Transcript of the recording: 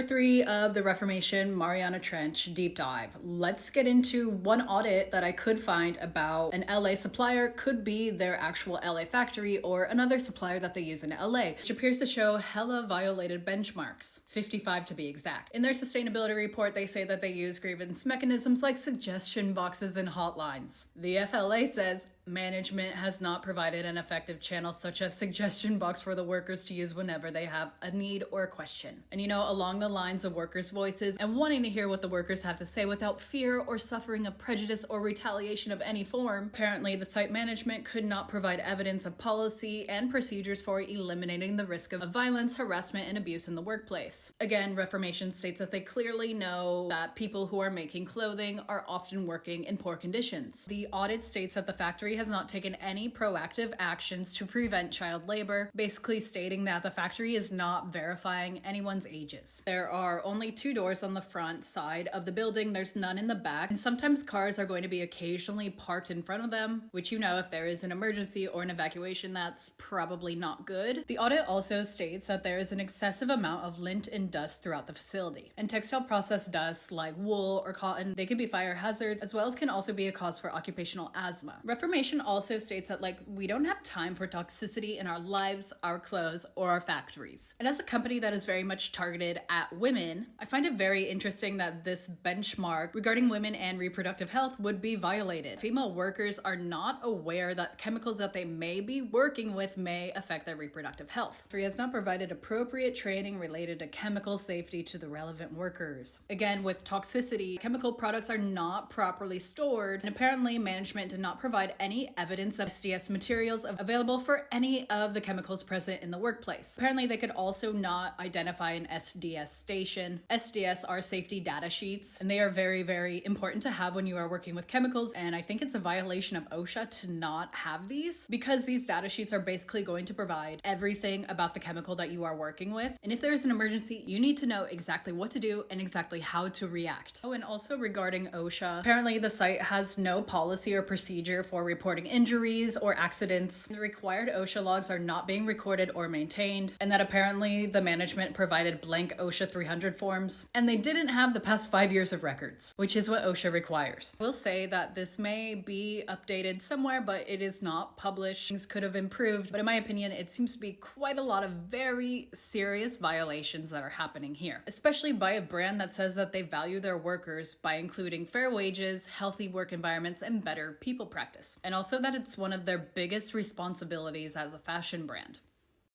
3 of the Reformation Mariana Trench deep dive. Let's get into one audit that I could find about an LA supplier. Could be their actual LA factory or another supplier that they use in LA, which appears to show hella violated benchmarks, 55 to be exact. In their sustainability report, they say that they use grievance mechanisms like suggestion boxes and hotlines. The FLA says management has not provided an effective channel such as suggestion box for the workers to use whenever they have a need or a question. And along the lines of workers' voices and wanting to hear what the workers have to say without fear or suffering of prejudice or retaliation of any form, apparently the site management could not provide evidence of policy and procedures for eliminating the risk of violence, harassment, and abuse in the workplace. Again, Reformation states that they clearly know that people who are making clothing are often working in poor conditions. The audit states that the factory has not taken any proactive actions to prevent child labor, basically stating that the factory is not verifying anyone's ages. There are only 2 doors on the front side of the building, there's none in the back, and sometimes cars are going to be occasionally parked in front of them, which if there is an emergency or an evacuation, that's probably not good. The audit also states that there is an excessive amount of lint and dust throughout the facility. And textile processed dust like wool or cotton, they could be fire hazards, as well as can also be a cause for occupational asthma. Reformation also states that we don't have time for toxicity in our lives, our clothes, or our factories. And as a company that is very much targeted at women, I find it very interesting that this benchmark regarding women and reproductive health would be violated. Female workers are not aware that chemicals that they may be working with may affect their reproductive health. The factory has not provided appropriate training related to chemical safety to the relevant workers. Again, with toxicity, chemical products are not properly stored, and apparently management did not provide any evidence of SDS materials available for any of the chemicals present in the workplace. Apparently, they could also not identify an SDS station. SDS are safety data sheets, and they are very, very important to have when you are working with chemicals, and I think it's a violation of OSHA to not have these, because these data sheets are basically going to provide everything about the chemical that you are working with, and if there is an emergency, you need to know exactly what to do and exactly how to react. Oh, and also regarding OSHA, apparently the site has no policy or procedure for reporting injuries or accidents. The required OSHA logs are not being recorded or maintained, and that apparently the management provided blank OSHA 300 forms, and they didn't have the past 5 years of records, which is what OSHA requires. I will say that this may be updated somewhere, but it is not published. Things could have improved, but in my opinion, it seems to be quite a lot of very serious violations that are happening here, especially by a brand that says that they value their workers by including fair wages, healthy work environments, and better people practice. And also that it's one of their biggest responsibilities as a fashion brand.